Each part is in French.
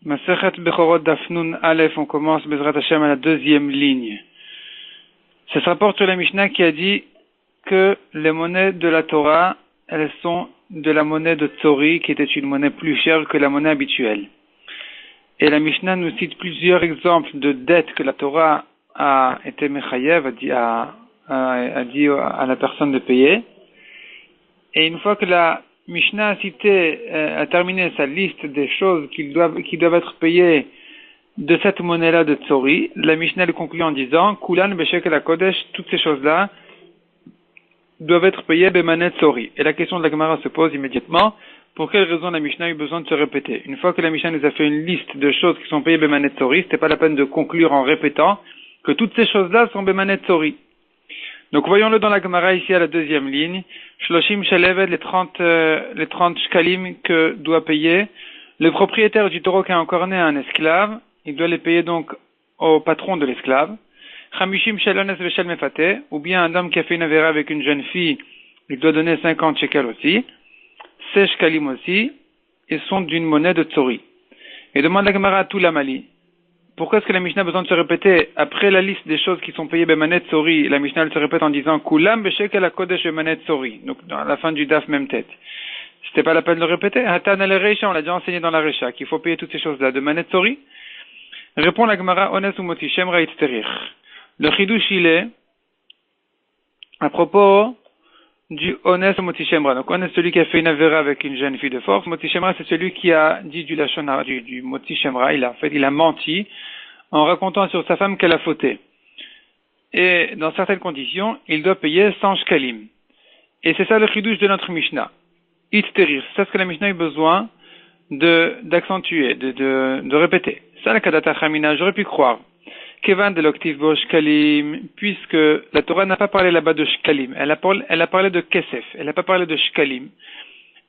Masechet Bechorot Daf Nun Aleph, on commence Bezrat Hashem à la deuxième ligne. Ça se rapporte sur la Mishnah qui a dit que les monnaies de la Torah, elles sont de la monnaie de Tzori, qui était une monnaie plus chère que la monnaie habituelle. Et la Mishnah nous cite plusieurs exemples de dettes que la Torah a été mechayev, a dit à la personne de payer. Et une fois que la Mishnah a terminé sa liste des choses qui doivent être payées de cette monnaie-là de Tzori, la Mishnah le conclut en disant Kulan Beshek la Kodesh, toutes ces choses-là doivent être payées Bemanet Tzori. Et la question de la Gemara se pose immédiatement, pour quelle raison la Mishnah a eu besoin de se répéter? Une fois que la Mishnah nous a fait une liste de choses qui sont payées Bemanet Tzori, c'était pas la peine de conclure en répétant que toutes ces choses-là sont Bemanet Tzori. Donc voyons-le dans la Gemara ici à la deuxième ligne. Shloshim Shaleved, les 30 shkalim que doit payer le propriétaire du taureau qui a encore né un esclave. Il doit les payer donc au patron de l'esclave. Chamishim Shalones Veshel Mefate, ou bien un homme qui a fait une avéra avec une jeune fille, il doit donner 50 shekels aussi. Ces shkalim aussi, ils sont d'une monnaie de Tzori. Et demande la Gemara à tout la Mali. Pourquoi est-ce que la Mishnah a besoin de se répéter après la liste des choses qui sont payées Bemanet Tzori? La Mishnah elle se répète en disant Kulam Beshekel HaKodesh Bemanet Tzori. Donc dans la fin du daf même tête. C'était pas la peine de le répéter. Hatan al Reisha, on l'a déjà enseigné dans la Reisha qu'il faut payer toutes ces choses-là de Bemanet Tzori. Répond la Gemara Ones ou Moti Shemra Itzterich. Le Chidush il est à propos du Ones ou Moti Shemra. Donc Ones celui qui a fait une avéra avec une jeune fille de force. Moti Shemra c'est celui qui a dit du Lachon du Moti Shemra. Il a menti en racontant sur sa femme qu'elle a fauté. Et dans certaines conditions, il doit payer 100 shkalim. Et c'est ça le chidouche de notre Mishnah. Itzterir, c'est ça ce que la Mishnah a eu besoin d'accentuer, de répéter. Ça la kadata chamina, j'aurais pu croire. Kevan de l'octiv bo shkalim, puisque la Torah n'a pas parlé là-bas de shkalim, elle a parlé de kesef, elle n'a pas parlé de shkalim.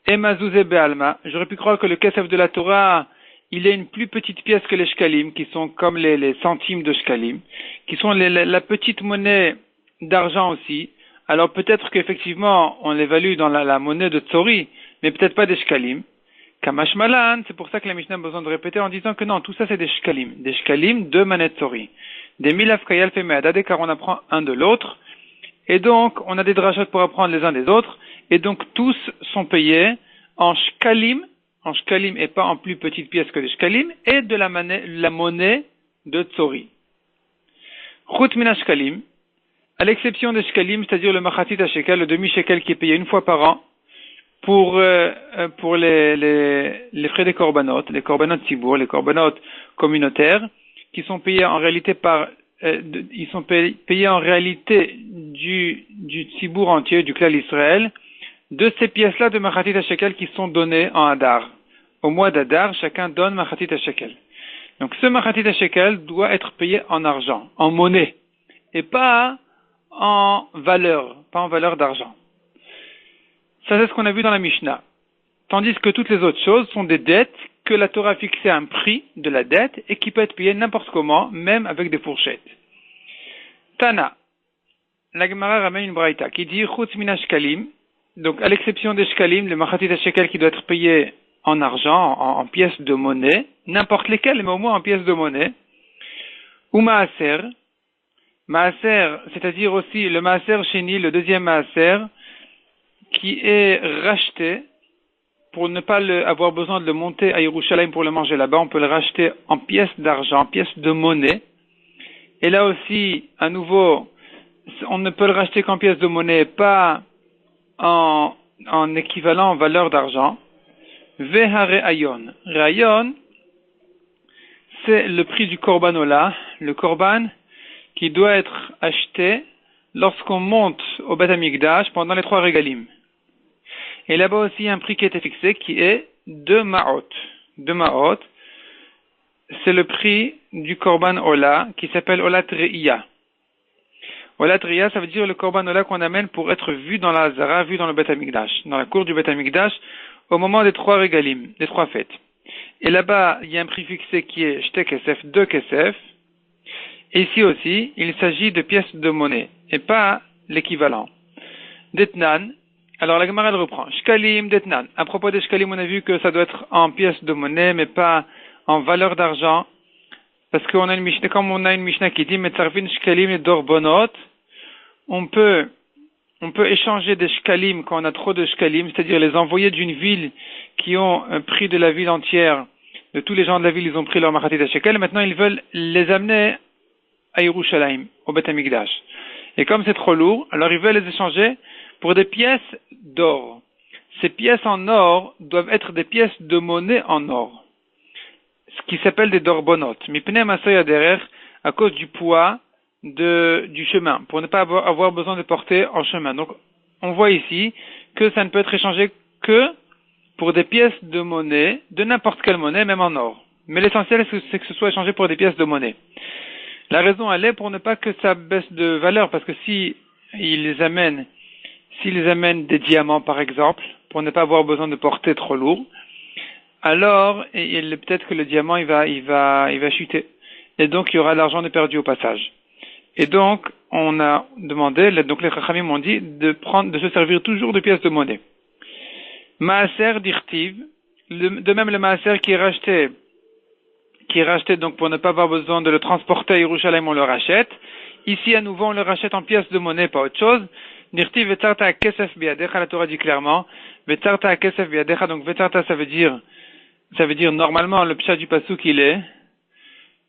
Et mazouze be'alma, j'aurais pu croire que le kesef de la Torah, il est une plus petite pièce que les shkalim, qui sont comme les centimes de shkalim, qui sont la petite monnaie d'argent aussi. Alors peut-être qu'effectivement, on l'évalue dans la monnaie de Tzori, mais peut-être pas des shkalim. Kamash Malan, c'est pour ça que la Mishnah a besoin de répéter en disant que non, tout ça c'est des shkalim de manet Tzori. Des milaf kayal femeadade, car on apprend un de l'autre, et donc on a des drachot pour apprendre les uns des autres, et donc tous sont payés en shkalim et pas en plus petite pièce que les shkalim, et de la monnaie de Tzori. Chut mina shkalim, à l'exception des shkalim, c'est-à-dire le machatit à shekel, le demi-shekel qui est payé une fois par an, pour les frais des korbanot, les korbanot tzibour, les korbanot communautaires, qui sont payés en réalité payés en réalité du tzibour entier, du klal Israël, de ces pièces-là de machatit à shekel qui sont données en Hadar. Au mois d'Hadar, chacun donne machatit à shekel. Donc ce machatit à shekel doit être payé en argent, en monnaie, et pas en valeur d'argent. Ça c'est ce qu'on a vu dans la Mishnah. Tandis que toutes les autres choses sont des dettes que la Torah a fixé un prix de la dette et qui peut être payé n'importe comment, même avec des fourchettes. Tana, la Gemara ramène une braïta qui dit Chutz mina shkalim, donc à l'exception des shkalim, le machatit shekel qui doit être payé en argent, en pièces de monnaie, n'importe lesquelles, mais au moins en pièces de monnaie, ou maaser, c'est-à-dire aussi le maaser sheni, le deuxième maaser, qui est racheté, pour ne pas avoir besoin de le monter à Yerushalayim pour le manger là-bas, on peut le racheter en pièces d'argent, en pièces de monnaie. Et là aussi, à nouveau, on ne peut le racheter qu'en pièces de monnaie, pas en équivalent en valeur d'argent. Vehare ayon. Reayon, c'est le prix du korban ola, le korban qui doit être acheté lorsqu'on monte au Beth Amikdash pendant les 3 régalim. Et là-bas aussi, il y a un prix qui a été fixé qui est 2 ma'ot. 2 ma'ot, c'est le prix du korban ola qui s'appelle olat re'iyah. Olat re'iyah, ça veut dire le korban ola qu'on amène pour être vu dans la Hazara, vu dans le Beth Amikdash, dans la cour du Beth Amikdash, au moment des 3 régalim, des 3 fêtes. Et là-bas, il y a un prix fixé qui est shte kesef, 2 kesef. Et ici aussi, il s'agit de pièces de monnaie, et pas l'équivalent. Detnan, alors la Gemara elle reprend. Shkalim, Detnan. À propos des shkalim, on a vu que ça doit être en pièces de monnaie, mais pas en valeur d'argent, parce qu'on a une Mishnah, comme on a une Mishnah qui dit Metzarvin shkalim et dorbonot, on peut échanger des shkalim quand on a trop de shkalim, c'est-à-dire les envoyer d'une ville qui ont un prix de la ville entière, de tous les gens de la ville, ils ont pris leur machatit shekel, maintenant ils veulent les amener à Yerushalayim, au Beth Amikdash. Et comme c'est trop lourd, alors ils veulent les échanger pour des pièces d'or. Ces pièces en or doivent être des pièces de monnaie en or, ce qui s'appelle des dorbonotes. Mipnei masoya derer, à cause du poids du chemin, pour ne pas avoir besoin de porter en chemin. Donc, on voit ici que ça ne peut être échangé que pour des pièces de monnaie, de n'importe quelle monnaie, même en or. Mais l'essentiel, c'est que ce soit échangé pour des pièces de monnaie. La raison, elle est pour ne pas que ça baisse de valeur, parce que s'ils amènent des diamants, par exemple, pour ne pas avoir besoin de porter trop lourd, alors, peut-être que le diamant, il va chuter. Et donc, il y aura de l'argent de perdu au passage. Et donc, on a demandé, donc les Chachamim ont dit de se servir toujours de pièces de monnaie. Maaser dirtiv, de même le maaser qui est racheté donc pour ne pas avoir besoin de le transporter à Yerushalayim, on le rachète. Ici, à nouveau, on le rachète en pièces de monnaie, pas autre chose. Dirtiv vetarta kesef biadecha, la Torah dit clairement, vetarta kesef biadecha, donc vetarta ça veut dire normalement, le pshat du pasuk il est,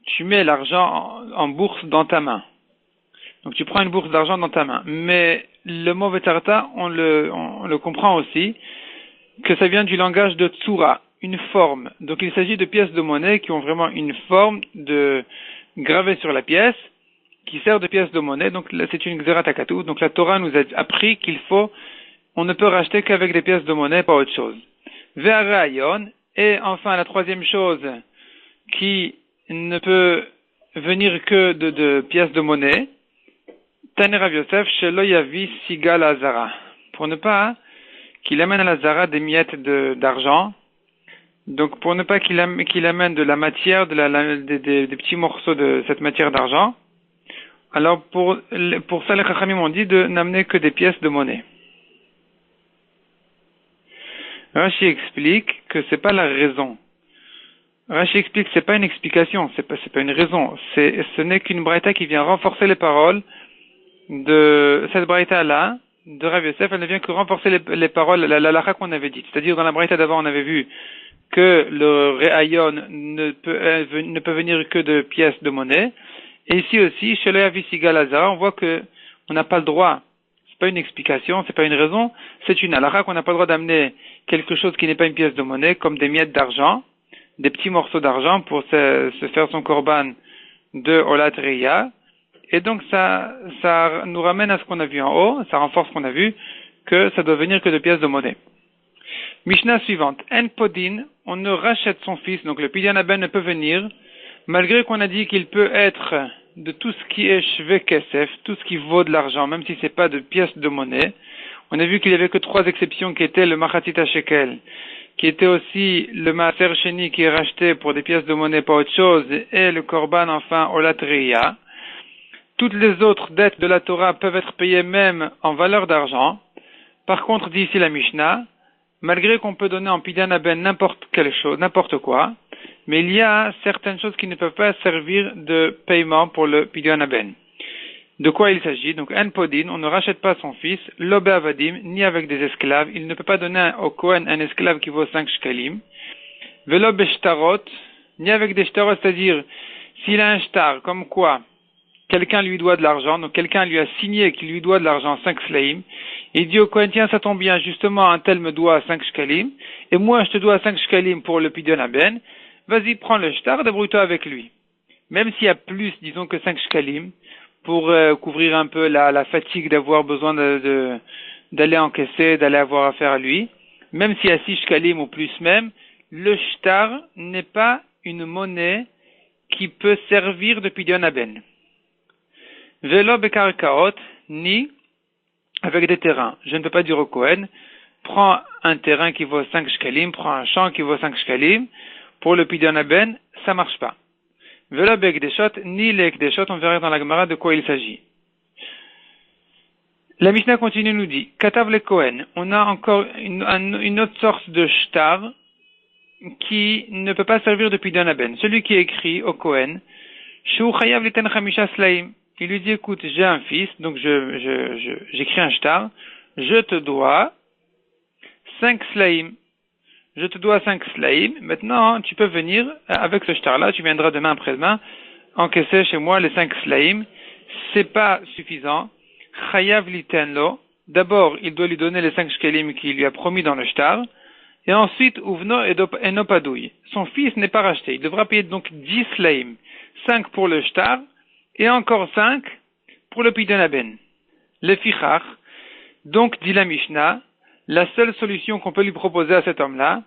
tu mets l'argent en bourse dans ta main. Donc tu prends une bourse d'argent dans ta main. Mais le mot vetarta, on le comprend aussi, que ça vient du langage de tsura, une forme. Donc il s'agit de pièces de monnaie qui ont vraiment une forme gravée sur la pièce, qui sert de pièce de monnaie. Donc là, c'est une xerat hakatuv. Donc la Torah nous a appris on ne peut racheter qu'avec des pièces de monnaie, pas autre chose. Ve'arayon, et enfin la troisième chose qui ne peut venir que de pièces de monnaie, Tane Rav Yosef, shelo yavi sigal azara, pour ne pas qu'il amène à la zara des miettes d'argent, donc pour ne pas qu'il amène de la matière, des petits morceaux de cette matière d'argent. Alors pour ça les Chachamim ont dit de n'amener que des pièces de monnaie. Rashi explique que c'est pas la raison. Rashi explique que c'est pas une explication, c'est pas une raison. Ce n'est qu'une braïta qui vient renforcer les paroles de cette braïta-là, de Rav Yosef. Elle ne vient que renforcer les paroles, la halakha qu'on avait dite. C'est-à-dire, dans la braïta d'avant, on avait vu que le réayon ne peut venir que de pièces de monnaie. Et ici aussi, chez le Yavisigal Azara, on voit que on n'a pas le droit. C'est pas une explication, c'est pas une raison. C'est une halakha qu'on n'a pas le droit d'amener quelque chose qui n'est pas une pièce de monnaie, comme des miettes d'argent, des petits morceaux d'argent pour se faire son korban de Olat Reya. Et donc ça nous ramène à ce qu'on a vu en haut, ça renforce ce qu'on a vu, que ça doit venir que de pièces de monnaie. Mishnah suivante. En podin, on ne rachète son fils, donc le pidyon haben ne peut venir, malgré qu'on a dit qu'il peut être de tout ce qui est shve kesef, tout ce qui vaut de l'argent, même si c'est pas de pièces de monnaie. On a vu qu'il y avait que 3 exceptions qui étaient le machatit shekel, qui était aussi le maaser sheni qui est racheté pour des pièces de monnaie, pas autre chose, et le korban enfin olat reya. Toutes les autres dettes de la Torah peuvent être payées même en valeur d'argent. Par contre, dit ici la Mishnah, malgré qu'on peut donner en pidyon haben n'importe quelle chose, n'importe quoi, mais il y a certaines choses qui ne peuvent pas servir de paiement pour le pidyon haben. De quoi il s'agit? Donc, en podin, on ne rachète pas son fils, l'obé avadim, ni avec des esclaves. Il ne peut pas donner au Kohen un esclave qui vaut 5 shkalim. Velo beshtarot, ni avec des shtarot, c'est-à-dire, s'il a un shtar, comme quoi, quelqu'un lui doit de l'argent, donc quelqu'un lui a signé qu'il lui doit de l'argent 5 shkalim, il dit au Kohen, tiens, ça tombe bien, justement, un tel me doit 5 shkalim, et moi, je te dois 5 shkalim pour le pidyon haben, vas-y, prends le shtar, débrouille-toi avec lui. Même s'il y a plus, disons, que 5 shkalim, pour couvrir un peu la fatigue d'avoir besoin d'aller encaisser, d'aller avoir affaire à lui, même s'il y a 6 shkalim ou plus même, le shtar n'est pas une monnaie qui peut servir de pidyon haben. Velo bekarkaot, ni avec des terrains. Je ne peux pas dire au Kohen, prends un terrain qui vaut 5 shkalim, prends un champ qui vaut 5 shkalim, pour le pidyon haben, ça marche pas. Velo beekdeshot, ni les ekdeshot, on verra dans la Gemara de quoi il s'agit. La Mishnah continue nous dit, Katav le Kohen, on a encore une autre sorte de shtar, qui ne peut pas servir de pidyon haben. Celui qui écrit au Kohen, Shu chayav liten chamisha slaim. Il lui dit, écoute, j'ai un fils, donc j'écris un shtar, je te dois 5 slaim. Je te dois 5 slaim. Maintenant, tu peux venir avec ce shtar-là, tu viendras demain après-demain, encaisser chez moi les 5 slaim. C'est pas suffisant. Chayav litenlo. D'abord, il doit lui donner les 5 shkelim qu'il lui a promis dans le shtar. Et ensuite, uvno enopadouille. Son fils n'est pas racheté. Il devra payer donc 10 slaim. 5 pour le shtar, et encore 5 pour le pidyon haben. Le fichach. Donc, dit la Mishnah, la seule solution qu'on peut lui proposer à cet homme-là,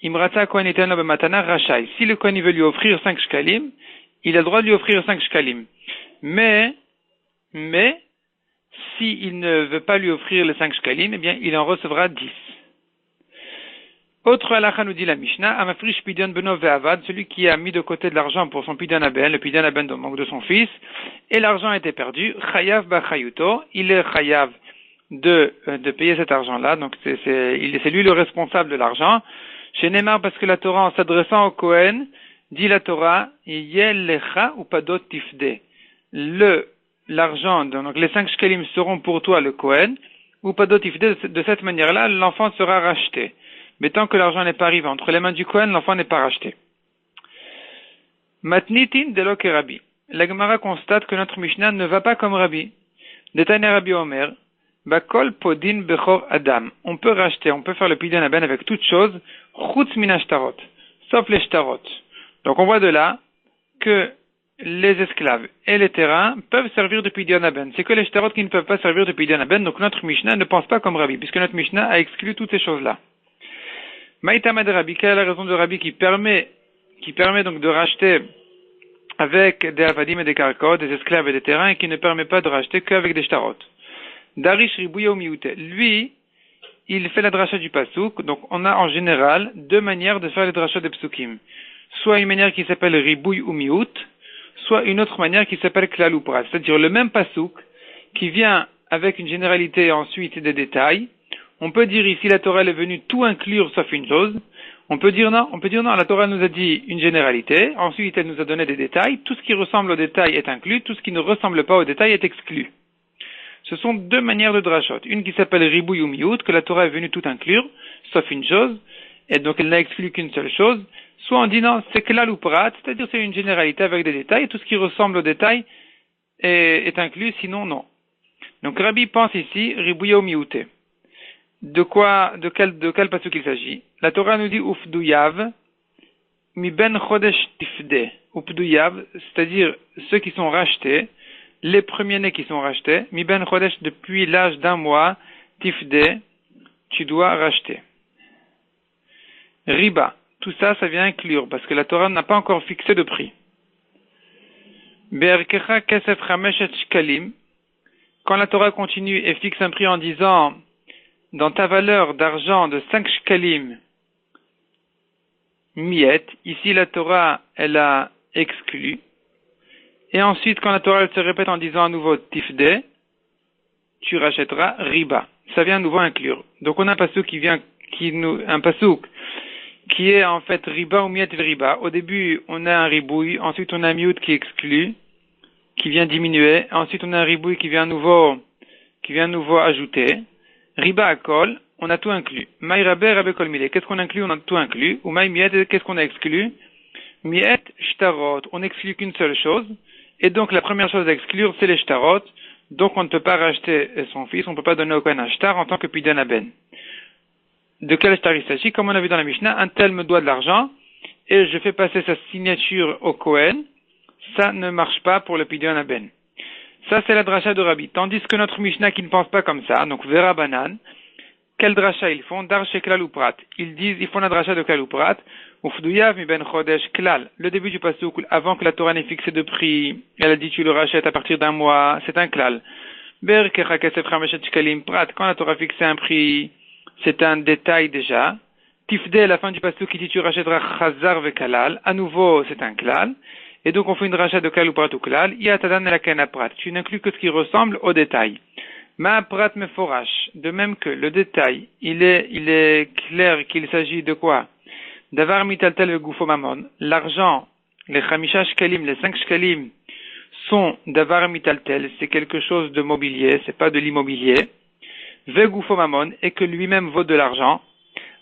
imrata kohen iten lo bematana rachai. Si le kohen veut lui offrir 5 shkalim, il a le droit de lui offrir 5 shkalim. Mais, si il ne veut pas lui offrir les 5 shkalim, eh bien, il en recevra 10. Autre halakha nous dit la Mishnah, amafrish pidyon beno ve'avad, celui qui a mis de côté de l'argent pour son pidyon haben, le pidyon haben donc de son fils, et l'argent a été perdu, chayav b'chayuto, il est chayav de payer cet argent-là, donc c'est lui le responsable de l'argent. Chez Neymar, parce que la Torah, en s'adressant au Kohen, dit la Torah, yel lecha ou padot tifde. L'argent, donc les 5 shkelim seront pour toi le Kohen, ou padot tifde, de cette manière-là, l'enfant sera racheté. Mais tant que l'argent n'est pas arrivé entre les mains du Kohen, l'enfant n'est pas racheté. Matnitin de l'ok et Rabbi. La Gemara constate que notre Mishnah ne va pas comme Rabbi. Détaillé Rabbi Omer, Bakol podin bechor adam. On peut racheter, on peut faire le pidyon haben avec toute chose, chutz min shtarot, sauf les shtarot. Donc on voit de là que les esclaves et les terrains peuvent servir de pidyon haben. C'est que les shtarot qui ne peuvent pas servir de pidyon haben. Donc notre Mishnah ne pense pas comme Rabbi, puisque notre Mishnah a exclu toutes ces choses-là. Maïtama de Rabbi, quelle est la raison de Rabbi qui permet donc de racheter avec des avadim et des karkot, des esclaves et des terrains, et qui ne permet pas de racheter qu'avec des shtarot? Darish ribouya ou miouté. Lui, il fait la dracha du pasouk, donc on a en général 2 manières de faire les drachas des psukim. Soit une manière qui s'appelle ribouy ou miout, soit une autre manière qui s'appelle klal ou prat. C'est-à-dire le même pasouk qui vient avec une généralité et ensuite des détails. On peut dire ici la Torah est venue tout inclure sauf une chose. On peut dire non, la Torah nous a dit une généralité, ensuite elle nous a donné des détails, tout ce qui ressemble au détail est inclus, tout ce qui ne ressemble pas au détail est exclu. Ce sont 2 manières de drachot. Une qui s'appelle ribouy ou miout, que la Torah est venue tout inclure, sauf une chose, et donc elle n'a exclu qu'une seule chose. Soit on dit non, c'est klal ou prat, c'est-à-dire c'est une généralité avec des détails, et tout ce qui ressemble au détail est inclus, sinon non. Donc Rabbi pense ici, ribouy ou miouté. De quel pasuk il s'agit? La Torah nous dit ufduyav mi ben chodesh tifde. Ufduyav, c'est-à-dire ceux qui sont rachetés, les premiers-nés qui sont rachetés, mi ben chodesh depuis l'âge d'un mois, tifde, tu dois racheter. Riba, tout ça vient inclure, parce que la Torah n'a pas encore fixé de prix. Be'erkecha kesef chameshet shkalim, quand la Torah continue et fixe un prix en disant dans ta valeur d'argent de 5 shkalim, miet, ici la Torah, elle a exclu. Et ensuite, quand la Torah elle se répète en disant à nouveau tifde, tu rachèteras riba. Ça vient à nouveau inclure. Donc on a un pasouk qui est en fait riba ou miet riba. Au début, on a un ribouille, ensuite on a un miout qui exclut, qui vient diminuer, ensuite on a un ribouille qui vient à nouveau ajouter. Riba akol, on a tout inclus. Maï rabbe rabbe kol mile. Qu'est-ce qu'on inclut? On a tout inclus. Ou maï miet, qu'est-ce qu'on a exclu? Miet shtarot. On n'exclut qu'une seule chose. Et donc la première chose à exclure, c'est les shtarot. Donc on ne peut pas racheter son fils, on ne peut pas donner au Kohen un shtar en tant que pidyon haben. De quel shtar il s'agit? Comme on a vu dans la Mishnah, un tel me doit de l'argent et je fais passer sa signature au Kohen. Ça ne marche pas pour le pidyon haben. Ça, c'est la dracha de Rabbi. Tandis que notre Mishnah qui ne pense pas comme ça, donc Vera Banan, quel dracha ils font? Dar chez klal ou prat. Ils font la dracha de klal ou prat. Ufduyav mi ben chodesh klal. Le début du pasuk, avant que la Torah n'ait fixé de prix, elle a dit tu le rachètes à partir d'un mois, c'est un klal. Ber kecha kesef chameshet shkalim prat. Quand la Torah a fixé un prix, c'est un détail déjà. Tifde, à la fin du pasuk, qui dit tu rachèteras chazar ve kalal. À nouveau, c'est un klal. Et donc on fait une rachat de klal ou prat ou klal, yatadan la kana prat. Tu n'inclus que ce qui ressemble au détail. Ma prat meforash. De même que le détail, il est clair qu'il s'agit de quoi? Davar mitaltel vegufo mamon. L'argent, les chamisha shkalim, les 5 shkalim, sont davar mitaltel, c'est quelque chose de mobilier, c'est pas de l'immobilier. Vegufo mamon, et que lui-même vaut de l'argent.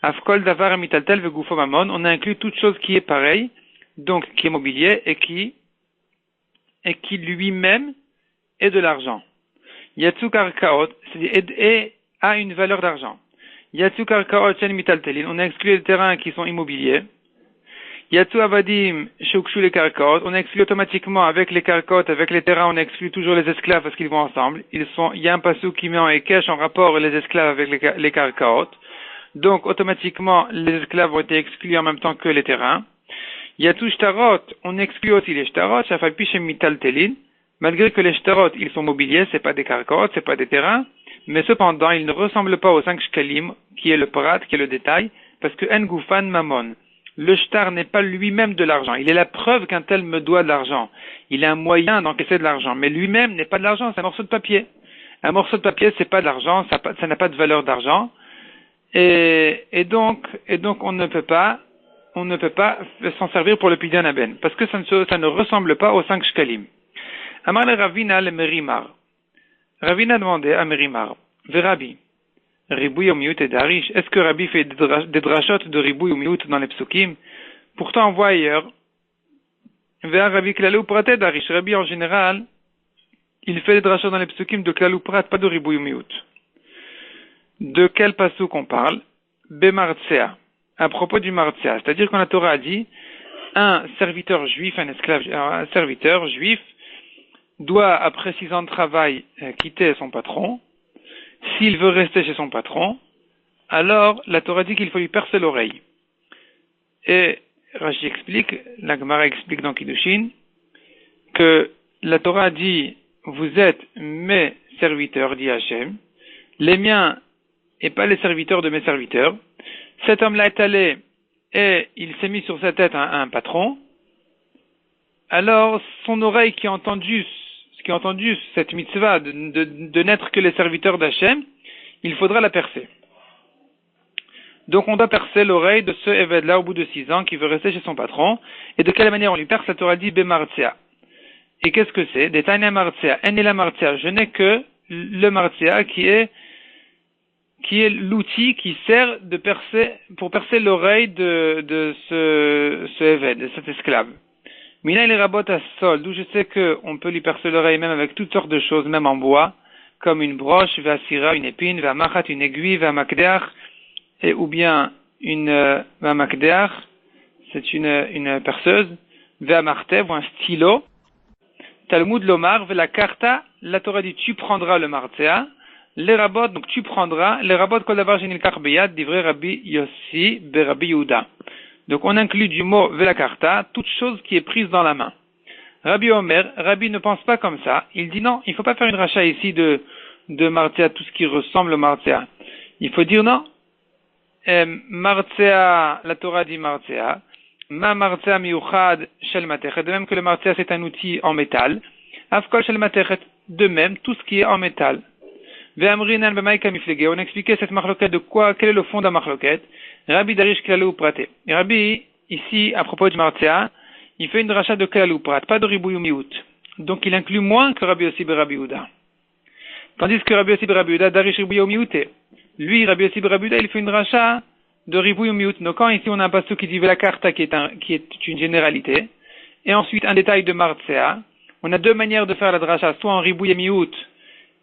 Afkol davar mitaltel vegufo mamon, on a inclus toute chose qui est pareille, donc qui est mobilier et qui lui-même est de l'argent. Yatsu karkaot, et a une valeur d'argent. Yatsu karkaot shen mitaltelin, on a exclu les terrains qui sont immobiliers. Yatsu avadim shoukshu les karkaot, on a exclu automatiquement avec les karkaot, avec les terrains, on exclut toujours les esclaves parce qu'ils vont ensemble. Il y a un passou qui met en ékesh en rapport les esclaves avec les karkaot. Donc automatiquement les esclaves ont été exclus en même temps que les terrains. Yatsu shtarot, on exclut aussi les shtarot, shafalpi shem mitaltelin. Malgré que les shtarot, ils sont mobiliers, c'est pas des karkaot, c'est pas des terrains, mais cependant, ils ne ressemblent pas aux 5 shkalim, qui est le prat, qui est le détail, parce que en gufan mamon. Le shtar n'est pas lui-même de l'argent. Il est la preuve qu'un tel me doit de l'argent. Il est un moyen d'encaisser de l'argent, mais lui-même n'est pas de l'argent, c'est un morceau de papier. Un morceau de papier, c'est pas de l'argent, ça n'a pas de valeur d'argent. Et donc, on ne peut pas s'en servir pour le pidyon aben, parce que ça ne ressemble pas aux 5 shkalim. Amar le Ravina le Merimar. Ravina demandait à Merimar, Verabi, Ribouy ou Miout et Darish, est-ce que Rabbi fait des drachot de Ribouy ou Miout dans les psukim? Pourtant, on voit ailleurs, Vera Rabbi Klalou Prat et Darish. Rabbi, en général, il fait des drachot dans les psukim de Klalou Prat, pas de Ribouy ou Miout. De quel pasuk on parle? Bemartsea. À propos du Martsea. C'est-à-dire qu'on la Torah a dit, un serviteur juif, un serviteur juif, doit, après 6 ans de travail, quitter son patron. S'il veut rester chez son patron, alors la Torah dit qu'il faut lui percer l'oreille. Et Rashi explique, la Gemara explique dans Kiddushin, que la Torah dit, vous êtes mes serviteurs, dit Hachem, les miens et pas les serviteurs de mes serviteurs. Cet homme-là est allé et il s'est mis sur sa tête un patron. Alors, son oreille qui a entendu cette mitzvah de n'être que les serviteurs d'Hachem, il faudra la percer. Donc on doit percer l'oreille de ce Eved-là au bout de 6 ans qui veut rester chez son patron. Et de quelle manière on lui perce? La Torah dit Bemartia. Et qu'est-ce que c'est? Detania Martia. En la Martia. Je n'ai que le Martia qui est l'outil qui sert pour percer l'oreille de ce Eved, de cet esclave. Mina il rabot à sol, d'où je sais qu'on peut lui percer l'oreille même avec toutes sortes de choses, même en bois, comme une broche, vasira, une épine, vamachat, une aiguille, vamakdeach, ou bien une vamakdeach, c'est une perceuse, vamartev, ou un stylo. Talmud lomar, vela karta, la Torah dit tu prendras le martea, les rabots, donc tu prendras, les rabots kol davar shenil kach beyad, divrei Rabbi Yossi, be Rabbi Yehuda. Donc on inclut du mot velakarta, toute chose qui est prise dans la main. Rabbi Omer, Rabbi ne pense pas comme ça. Il dit non, il ne faut pas faire une rachat ici de martia, tout ce qui ressemble au martia. Il faut dire non. Martia, la Torah dit martia. Ma martia miuchad shel matechet. De même que le martia c'est un outil en métal. Afkol shel matechet. De même, tout ce qui est en métal. Ve'amrinan b'maika miflege. On expliquait cette marloquette de quoi, quel est le fond de la marloquette. Rabbi Darish Klalou Praté. Rabbi, ici, à propos du Martia, il fait une dracha de Klalou Prat, pas de Ribouy ou Miout. Donc il inclut moins que Rabbi Yossi Rabbi Yehuda. Tandis que Rabbi Yossi Rabbi Yehuda, Darish Ribouy ou Miout. Lui, Rabbi Yossi Rabbi Yehuda, il fait une dracha de Ribouy ou Miout. Donc quand ici on a un passage qui dit la karta qui est une généralité, et ensuite un détail de Martia, on a 2 manières de faire la dracha, soit en Ribouy et Miout,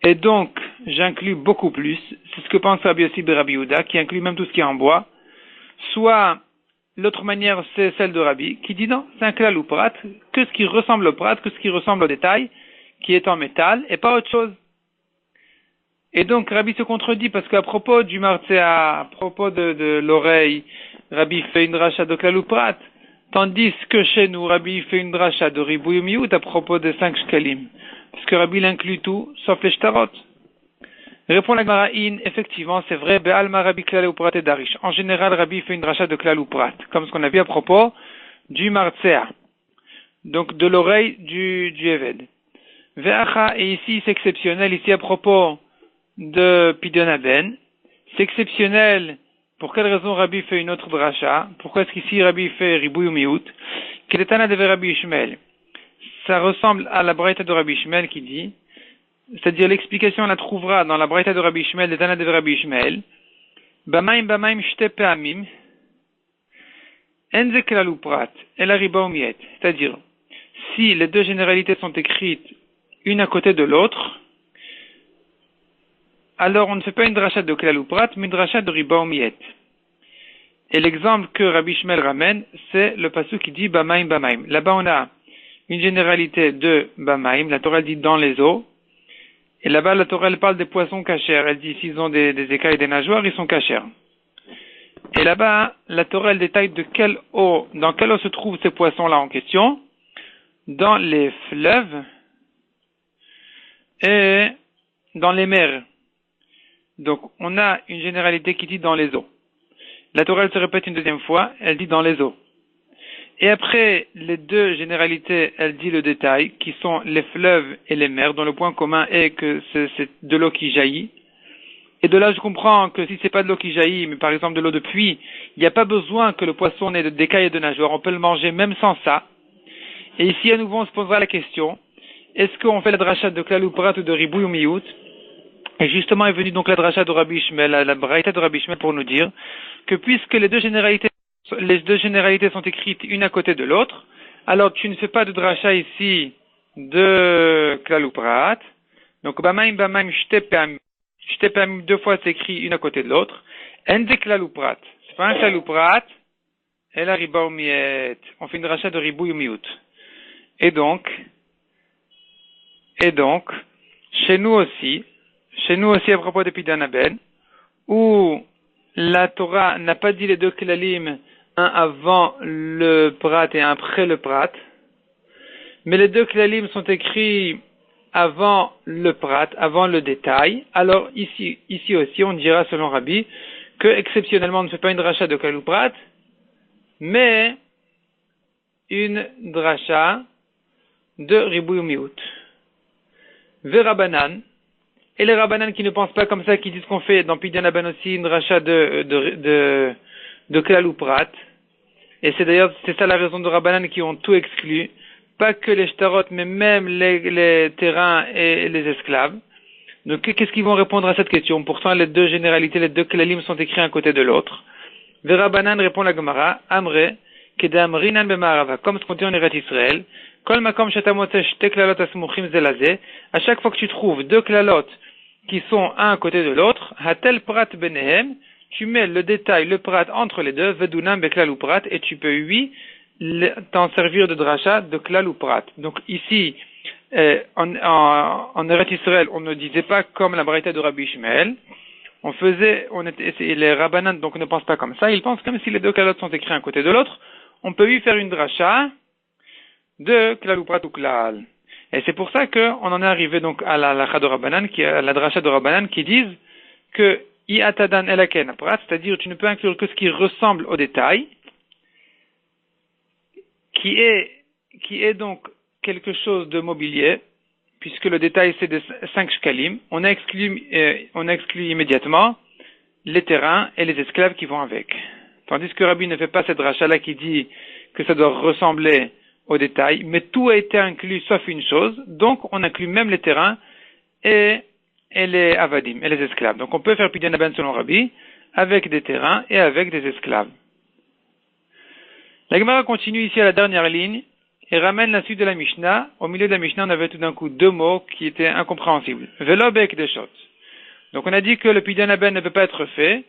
et donc j'inclus beaucoup plus. C'est ce que pense Rabbi Yossi Rabbi Yehuda, qui inclut même tout ce qui est en bois. Soit, l'autre manière, c'est celle de Rabbi, qui dit non, c'est un klal ou prat, que ce qui ressemble au prat, que ce qui ressemble au détail, qui est en métal, et pas autre chose. Et donc, Rabbi se contredit, parce qu'à propos du martzea, à propos de l'oreille, Rabbi fait une dracha de klal ou prat, tandis que chez nous, Rabbi fait une dracha de ribouy ou miout à propos des 5 shkalim. Parce que Rabbi l'inclut tout, sauf les shtarot. Répond la Gemara in, effectivement, c'est vrai, Be'alma Rabbi Klal ou Prat et Darish. En général, Rabbi fait une dracha de Klal ou Prat, comme ce qu'on a vu à propos du Martzea, donc de l'oreille du Eved. Ve'acha, et ici c'est exceptionnel, ici à propos de Pidyon Aben, c'est exceptionnel Pour quelle raison Rabbi fait une autre dracha? Pourquoi est-ce qu'ici Rabbi fait Ribouy ou Miout? Quel est Tana de Rabbi Ishmael? Ça ressemble à la braïta de Rabbi Ishmael qui dit, c'est-à-dire l'explication on la trouvera dans la braïta de Rabbi Ishmael, de Tana de Rabbi Ishmael. Bamaim shte pe'amim en ze klal uprat el riba umiet. C'est-à-dire, si les deux généralités sont écrites une à côté de l'autre, alors on ne fait pas une dracha de klal uprat, mais une dracha de riba umiet. Et l'exemple que Rabbi Ishmael ramène, c'est le passage qui dit Bamaim. Là-bas, on a une généralité de Bamaim. La Torah dit dans les eaux. Et là-bas, la Torah, elle parle des poissons cachers. Elle dit s'ils ont des écailles et des nageoires, ils sont cachers. Et là-bas, la Torah, elle détaille dans quelle eau se trouvent ces poissons-là en question. Dans les fleuves et dans les mers. Donc, on a une généralité qui dit dans les eaux. La Torah, elle se répète une deuxième fois, elle dit dans les eaux. Et après, les deux généralités, elle dit le détail, qui sont les fleuves et les mers, dont le point commun est que c'est de l'eau qui jaillit. Et de là, je comprends que si c'est pas de l'eau qui jaillit, mais par exemple de l'eau de pluie, il n'y a pas besoin que le poisson ait d'écailles et de nageoires. On peut le manger même sans ça. Et ici, à nouveau, on se posera la question, est-ce qu'on fait la dracha de klal uprat ou de ribouy ou miout? Et justement est venu donc la dracha de Rabbi Ishmael, la braïta de Rabbi Ishmael pour nous dire que puisque les deux généralités sont écrites une à côté de l'autre, alors tu ne fais pas de dracha ici de klal uprat. Donc bamaim shte pe'amim deux fois c'est écrit une à côté de l'autre. En de klal uprat. C'est pas un klal uprat, et la riba umiet. On fait une dracha de ribouy ou miout. Et donc, chez nous aussi à propos de Pidyon Haben, où la Torah n'a pas dit les deux klalim, un avant le prat et un après le prat, mais les deux klalim sont écrits avant le prat, avant le détail. Alors ici aussi, on dira selon Rabbi que exceptionnellement on ne fait pas une dracha de klal ou prat, mais une dracha de ribouy ou miout. Verabanan. Et les Rabbanan qui ne pensent pas comme ça, qui disent qu'on fait dans Pidyon Haben aussi une dracha de klal ou prat. Et c'est ça la raison de Rabbanan qui ont tout exclu. Pas que les shtarot, mais même les terrains et les esclaves. Donc, qu'est-ce qu'ils vont répondre à cette question? Pourtant, les deux généralités, les deux klalim sont écrits un côté de l'autre. Rabbanan répond la Gemara, Amre, Kedam Rinan Bemarava, comme ce qu'on dit en Eretz Israël. Kol makom shetamoteh shte klalot asmuchim zelazeh. À chaque fois que tu trouves deux klalot qui sont un à côté de l'autre, hatel prat benehem, tu mets le détail, le prat entre les deux, vedunam beklal ou prat, et tu peux, t'en servir de dracha de klal ou prat. Donc ici, en Eretz Israël, on ne disait pas comme la braïta de Rabbi Ishmael. Les Rabbanan donc ne pensent pas comme ça, ils pensent comme si les deux klalot sont écrits un côté de l'autre, on peut faire une dracha de klal ou prat ou klal. Et c'est pour ça qu'on en est arrivé donc à la dracha de Rabbanan qui disent que i'atadan elaken prat, c'est-à-dire tu ne peux inclure que ce qui ressemble au détail, qui est donc quelque chose de mobilier, puisque le détail c'est de 5 shkalim, on exclut immédiatement les terrains et les esclaves qui vont avec. Tandis que Rabbi ne fait pas cette dracha-là qui dit que ça doit ressembler au détail, mais tout a été inclus sauf une chose, donc on inclut même les terrains et les avadim, et les esclaves. Donc on peut faire Pidyon Haben selon Rabbi, avec des terrains et avec des esclaves. La Gemara continue ici à la dernière ligne, et ramène la suite de la Mishnah. Au milieu de la Mishnah, on avait tout d'un coup deux mots qui étaient incompréhensibles. Velo be'ekdeshot. Donc on a dit que le Pidyon Haben ne peut pas être fait,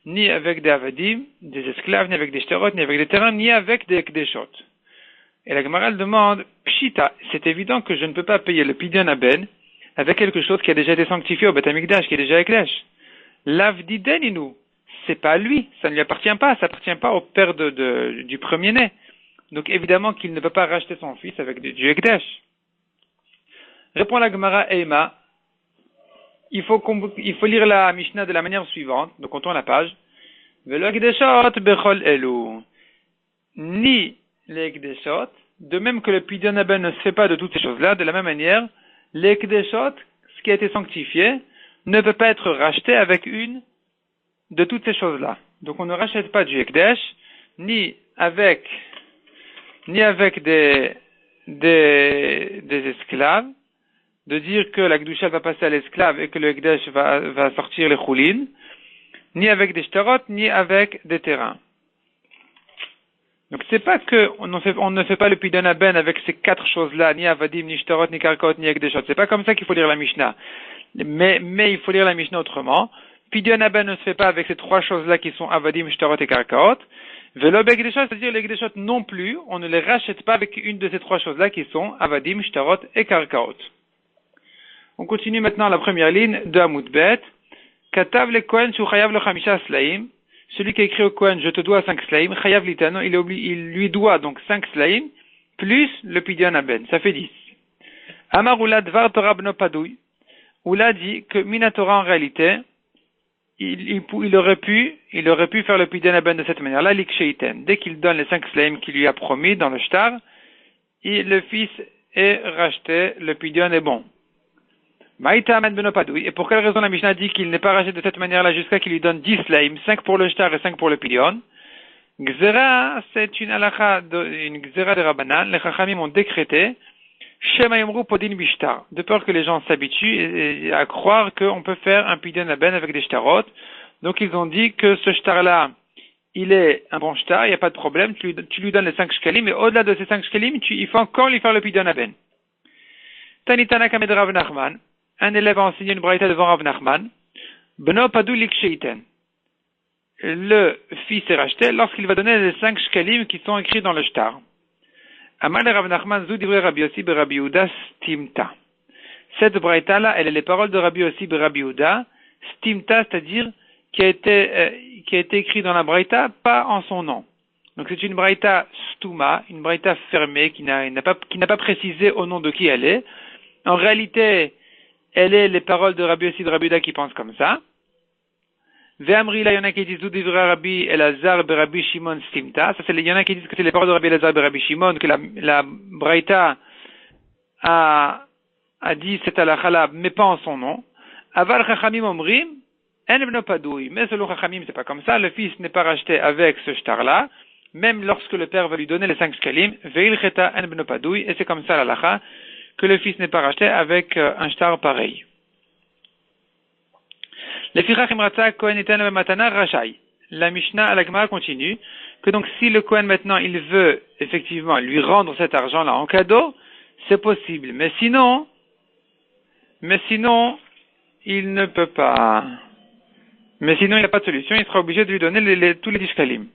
ni avec des avadim, des esclaves, ni avec des shterot, ni avec des terrains, ni avec des ekdeshot. Et la Gemara demande, Pshita, c'est évident que je ne peux pas payer le Pidyon Haben avec quelque chose qui a déjà été sanctifié au Beth Amikdash, qui est déjà Ekdesh. L'avdideninu, c'est pas lui, ça ne lui appartient pas, ça appartient pas au père du premier-né. Donc évidemment qu'il ne peut pas racheter son fils avec du Ekdesh. Répond la Gemara Eima, il faut lire la Mishnah de la manière suivante, donc on tourne la page. Velo Ekdeshot bechol elu. Ni les Ekdeshot, de même que le Pidyon Haben ne se fait pas de toutes ces choses-là, de la même manière, les Ekdeshot, ce qui a été sanctifié, ne peut pas être racheté avec une de toutes ces choses-là. Donc on ne rachète pas du Ekdesh, ni avec des esclaves, de dire que la Kedusha va passer à l'esclave et que le Ekdesh va sortir les choulines, ni avec des shtarot, ni avec des terrains. Donc c'est pas que on ne fait pas le pidyon haben avec ces quatre choses-là, ni avadim, ni shtarot, ni karkaot, ni ekdeshot. C'est pas comme ça qu'il faut lire la Mishnah. Mais il faut lire la Mishnah autrement. Pidyon haben ne se fait pas avec ces trois choses-là qui sont avadim, shtarot et karkaot. Velo bekdeshot, c'est-à-dire les ekdeshot non plus, on ne les rachète pas avec une de ces trois choses-là qui sont avadim, shtarot et karkaot. On continue maintenant la première ligne de Amud Bet. Katav le Kohen shu chayav le chamisha slaim. Celui qui a écrit au Kohen, je te dois 5 slaim, chayav litano, il lui doit donc 5 slaim, plus le pidyon haben. Ça fait 10. Amar Ula dvar Torah bno padouy. Ula dit que Minatora en réalité, il aurait pu faire le pidyon haben de cette manière-là, l'iksheiten. Dès qu'il donne les 5 slaim qu'il lui a promis dans le shtar, le fils est racheté, le pidyon est bon. Et pour quelle raison la Mishnah dit qu'il n'est pas racheté de cette manière-là jusqu'à qu'il lui donne 10 slaim, 5 pour le shtar et 5 pour le pidyon? Gzera, c'est une halakha, une gzera de Rabbanan. Les chachamim ont décrété Shema yomru podin bishtar, de peur que les gens s'habituent à croire qu'on peut faire un pidyon haben avec des shtarot. Donc ils ont dit que ce shtar-là, il est un bon shtar, il n'y a pas de problème, tu lui donnes les 5 shkalim, mais au-delà de ces 5 shkalim, il faut encore lui faire le pidyon haben. Tanitana kamed Rav Nachman. Un élève a enseigné une braïta devant Rav Nachman. Beno padou liksheiten. Le fils est racheté lorsqu'il va donner les 5 shkalim qui sont écrits dans le shtar. Amal Rav Nachman zu divrei Rabbi Yossi be Rabbi Yehuda stimta. Cette braïta là, elle est les paroles de Rabbi Yossi be Rabbi Yehuda stimta, c'est-à-dire qui a été écrit dans la braïta pas en son nom. Donc c'est une braïta stuma, une braïta fermée qui n'a pas précisé au nom de qui elle est. En réalité, elle est les paroles de Rabbi Yossi de Rabbi Yehuda qui pensent comme ça. Ve'amri la, il y en a qui disent d'Ivra Rabbi Elazar be Rabbi Shimon stimta. Ça, il y en a qui disent que c'est les paroles de Rabbi Elazar be Rabbi Shimon, que la Braïta a dit cette halakha mais pas en son nom. Aval Chachamim omrim, en bno padoui. Mais selon Chachamim, c'est pas comme ça. Le fils n'est pas racheté avec ce shtar-là, même lorsque le père va lui donner les 5 shkalim. Ve'il cheta en bno padoui. Et c'est comme ça l'halakha, que le fils n'est pas racheté avec un shtar pareil. La Mishnah à la Gemara continue que donc si le Kohen maintenant il veut effectivement lui rendre cet argent-là en cadeau, c'est possible. Mais sinon, il ne peut pas. Mais sinon, il n'y a pas de solution, il sera obligé de lui donner tous les 10 shkalim.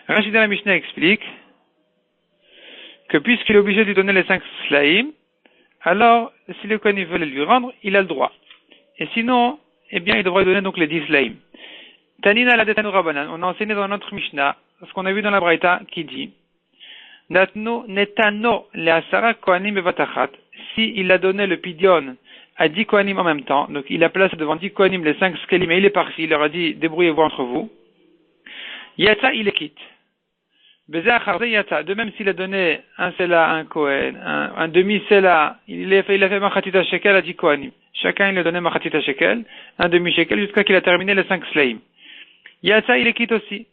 Rachid la Mishnah explique que puisqu'il est obligé de lui donner les 5 slaim, alors, si le Kohen veut les lui rendre, il a le droit. Et sinon, eh bien, il devrait donner donc les 10 slaim. Tanina la detanu Rabbanan, on a enseigné dans notre Mishnah, ce qu'on a vu dans la Braïta, qui dit, Natno netano le asara kohanim bevatachat. Si il a donné le pidyon à 10 kohanim en même temps, donc il a placé devant 10 kohanim les 5 skelim et il est parti, il leur a dit, débrouillez-vous entre vous. Yatsa, il les quitte. De même s'il a donné un sela à un Kohen, un demi-sela, il a fait machatita shekel à 10 Kohanim. Chacun il a donné machatita shekel, un demi-shekel jusqu'à qu'il a terminé les 5 slaim. Yata il les quitte aussi.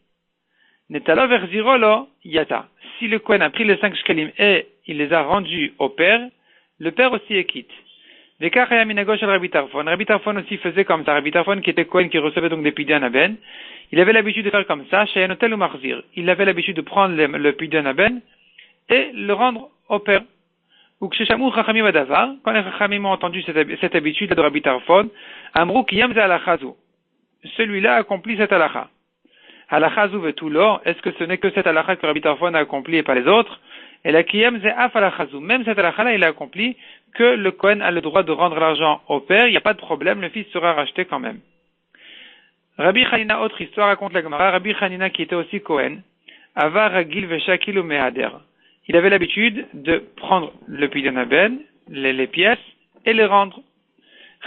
Netalo verzirolo yata. Si le Kohen a pris les 5 shekelim et il les a rendus au père, le père aussi est quitte. Vekachaya minagosh al Rabbi Tarfon. Rabbi Tarfon aussi faisait comme ça. Rabbi Tarfon qui était Kohen qui recevait donc des pidyon haben. Il avait l'habitude de faire comme ça, chez Enotel ou Marzir. Il avait l'habitude de prendre le pidyon haben et le rendre au père. Ou que chez Shamou Chachamim Adavar, quand les Chachamim ont entendu cette habitude de Rabbi Tarfon, Amrou ki yamza alachazu. Celui-là accomplit cette halakha. Alachazu veut tout l'or. Est-ce que ce n'est que cette halakha que Rabbi Tarfon a accompli et pas les autres? Et la kiyam ze af alachazu. Même cette halakha-là, il a accompli que le Kohen a le droit de rendre l'argent au père. Il n'y a pas de problème, le fils sera racheté quand même. Rabbi Chanina, autre histoire, raconte la Gemara. Rabbi Chanina, qui était aussi Kohen, Avar Ragil Veshakil ou Mehader. Il avait l'habitude de prendre le pidyon haben, les pièces, et les rendre.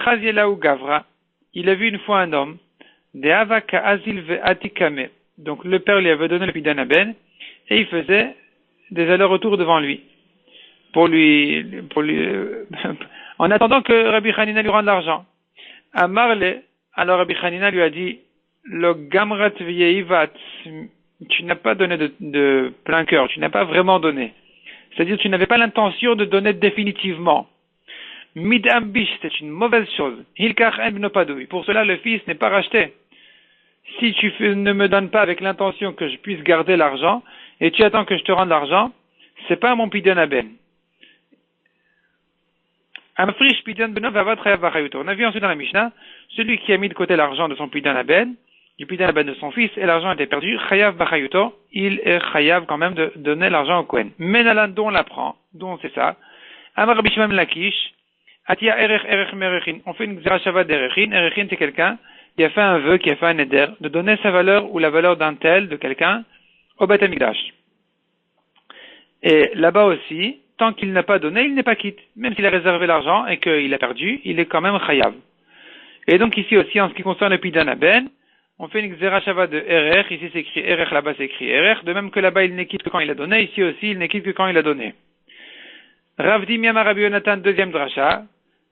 Chaziela ou Gavra. Il a vu une fois un homme, de Avaka Azil Ve'atikame. Donc le père lui avait donné le pidyon haben, et il faisait des allers-retours devant lui. pour lui, en attendant que Rabbi Hanina lui rende l'argent. À Marle, alors Rabbi Hanina lui a dit, le gamrat vieyivat, tu n'as pas donné de plein cœur, tu n'as pas vraiment donné. C'est-à-dire, tu n'avais pas l'intention de donner définitivement. Midam bish, c'est une mauvaise chose. Hilkach en bnopadoui. Pour cela, le fils n'est pas racheté. Si tu ne me donnes pas avec l'intention que je puisse garder l'argent, et tu attends que je te rende l'argent, c'est pas mon pidyon aben. On a vu ensuite dans la Mishnah, celui qui a mis de côté l'argent de son pidyon aben, du pidyon aben de son fils, et l'argent a été perdu, chayav bachayuto, il est chayav quand même de donner l'argent au Kohen. Menalan, dont on l'apprend, dont c'est ça. Amar Rabbi Shimon Lakish, Atia erech merechin. On fait une xerashava d'erechin. Erechin, c'est quelqu'un qui a fait un vœu, qui a fait un éder, de donner sa valeur ou la valeur d'un tel, de quelqu'un, au Beth Amikdash. Et là-bas aussi, tant qu'il n'a pas donné, il n'est pas quitte. Même s'il a réservé l'argent et qu'il a perdu, il est quand même chayav. Et donc ici aussi, en ce qui concerne le Pidyon Aben, on fait une xerashava de erech. Ici c'est écrit erech, là-bas c'est écrit erech. De même que là-bas il n'est quitte que quand il a donné, ici aussi il n'est quitte que quand il a donné. Rav di Miyama Rabbi Yonatan, deuxième dracha.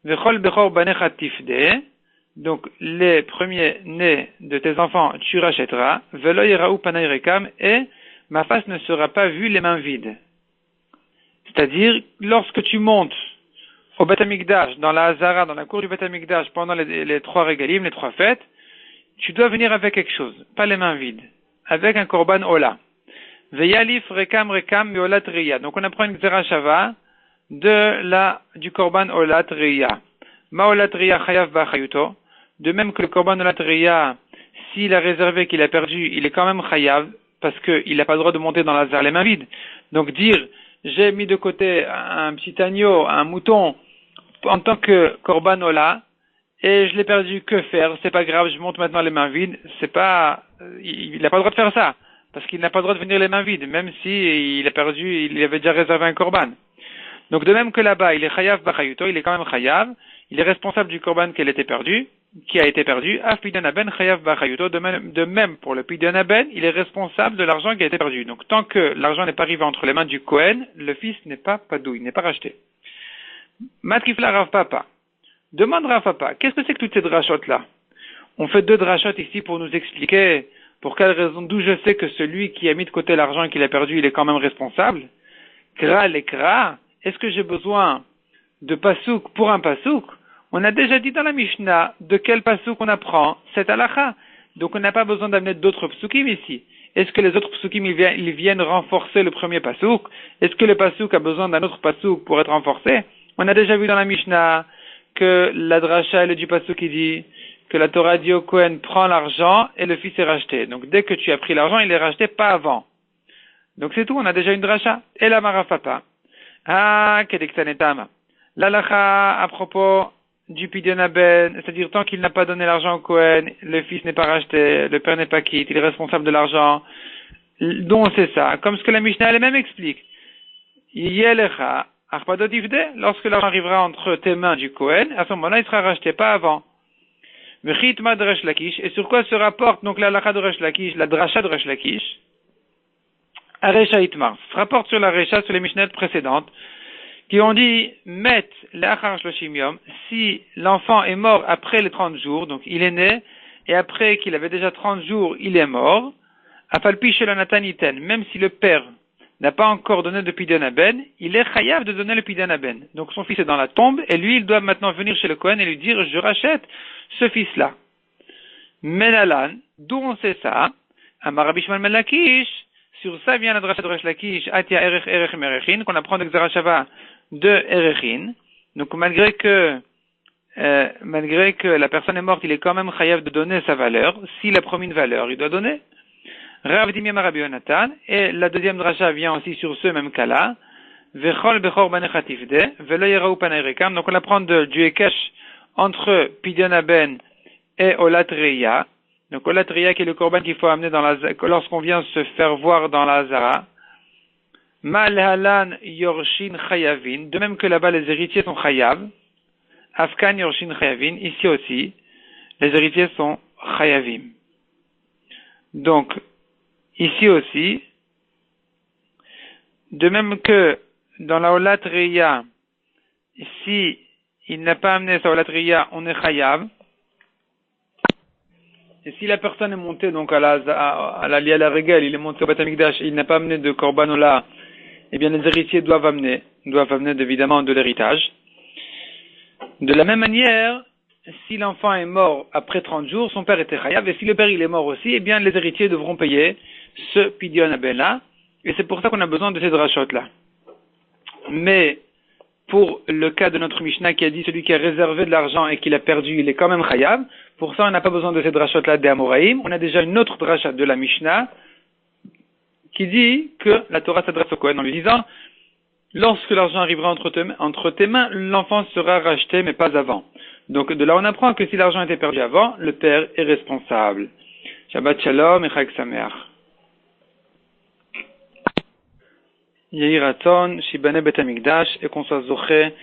Vechol bechor banecha tifde. Donc, les premiers nés de tes enfants, tu rachèteras. Velo yeraou panay rekam. Et ma face ne sera pas vue les mains vides. C'est-à-dire, lorsque tu montes au Beth Amikdash, dans la Hazara, dans la cour du Beth Amikdash, pendant les trois régalim, les trois fêtes, tu dois venir avec quelque chose. Pas les mains vides. Avec un korban ola. Veyalif rekam meolat riya. Donc, on apprend une xerashava du korban olat riya. Ma olat riya chayav bachayuto. De même que le korban olat riya, s'il a réservé qu'il a perdu, il est quand même chayav, parce qu'il n'a pas le droit de monter dans la zar les mains vides. Donc dire, j'ai mis de côté un petit agneau, un mouton, en tant que korban ola, et je l'ai perdu, que faire? C'est pas grave, je monte maintenant les mains vides. C'est pas, il n'a pas le droit de faire ça, parce qu'il n'a pas le droit de venir les mains vides, même si il a perdu, il avait déjà réservé un korban. Donc de même que là-bas, il est chayav bachayuto, il est quand même chayav, il est responsable du korban qui a été perdu, af pidyon aben chayav bachayuto, de même pour le pidyon aben, il est responsable de l'argent qui a été perdu. Donc tant que l'argent n'est pas arrivé entre les mains du Kohen, le fils n'est pas padou, il n'est pas racheté. Matkifla Rav Papa. Demande Rav Papa, qu'est-ce que c'est que toutes ces drachotes-là? On fait deux drachotes ici pour nous expliquer pour quelle raison, d'où je sais que celui qui a mis de côté l'argent qu'il a perdu, il est quand même responsable. Kra lekra. Est-ce que j'ai besoin de pasouk pour un pasouk? On a déjà dit dans la Mishnah de quel pasouk on apprend cette halakha. Donc on n'a pas besoin d'amener d'autres psukim ici. Est-ce que les autres psukim ils viennent renforcer le premier pasouk? Est-ce que le pasouk a besoin d'un autre pasouk pour être renforcé? On a déjà vu dans la Mishnah que la dracha elle est du pasouk qui dit que la Torah dit au Kohen prends l'argent et le fils est racheté. Donc dès que tu as pris l'argent, il est racheté, pas avant. Donc c'est tout, on a déjà une dracha. Et la marafapa. Ah, kedektanetama. L'alacha à propos du pidyon aben, c'est-à-dire tant qu'il n'a pas donné l'argent au Kohen, le fils n'est pas racheté, le père n'est pas quitte, il est responsable de l'argent. Donc c'est ça, comme ce que la Mishnah elle-même explique. Yelecha, arpadodivde, lorsque l'argent arrivera entre tes mains du Kohen, à ce moment-là il sera racheté, pas avant. Mechitma de Resh Lakish, et sur quoi se rapporte donc l'alacha de Resh Lakish, la dracha de Resh Lakish? Aresha Itmar, se rapporte sur la Resha, sur les Mishnayot précédentes, qui ont dit, met l'achar shloshim yom, si l'enfant est mort après les 30 jours, donc il est né, et après qu'il avait déjà 30 jours, il est mort, afalpi shel nataniten, même si le père n'a pas encore donné de pidyon aben, il est chayav de donner le pidyon aben. Donc son fils est dans la tombe, et lui, il doit maintenant venir chez le Kohen et lui dire, je rachète ce fils-là. Menalan, d'où on sait ça? Amar Rabbi Shimon ben Lakish. Sur ça vient la dracha de Resh Lakish, Atia erech merechin, qu'on apprend de Xerashava de erechin. Donc malgré que la personne est morte, il est quand même chayav de donner sa valeur. S'il a promis une valeur, il doit donner. Rav di Miyama Rabbi Yonatan. Et la deuxième dracha vient aussi sur ce même cas-là. Vechol bechor banecha tifde, velo yeraou panay rekam. Donc on apprend du Ekesh entre pidyon aben et olat reya. Donc, olat reya qui est le korban qu'il faut amener lorsqu'on vient se faire voir dans la Hazara. Malhalan yorshin chayavin. De même que là-bas, les héritiers sont chayav. Afkan yorshin chayavin. Ici aussi, les héritiers sont chayavim. Donc, ici aussi, de même que dans la Olat Reya, si il n'a pas amené sa Olat Reya, on est chayav. Et si la personne est montée donc à la régale, il est monté au Beth Amikdash, il n'a pas amené de Korbanola, eh bien les héritiers doivent amener évidemment de l'héritage. De la même manière, si l'enfant est mort après 30 jours, son père était chayav, et si le père il est mort aussi, eh bien les héritiers devront payer ce Pidyon Abel-là, et c'est pour ça qu'on a besoin de ces drachot-là. Mais, pour le cas de notre Mishnah qui a dit celui qui a réservé de l'argent et qui l'a perdu, il est quand même chayav, pour ça on n'a pas besoin de ces drachot-là des Amoraïm, on a déjà une autre drachat de la Mishnah qui dit que la Torah s'adresse au Kohen en lui disant lorsque l'argent arrivera entre tes mains, l'enfant sera racheté mais pas avant. Donc de là on apprend que si l'argent était perdu avant, le père est responsable. Shabbat Shalom et Chag Sameach. Yehi Raton, Shibane Bet Amikdash, et qu'on soit zoché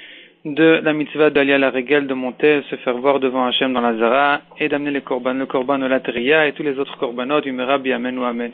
de la mitzvah d'Ali à la régale, de monter, se faire voir devant Hachem dans la Zara, et d'amener le korban au la Teria, et tous les autres korbanot, Umera, Amen ou Amen.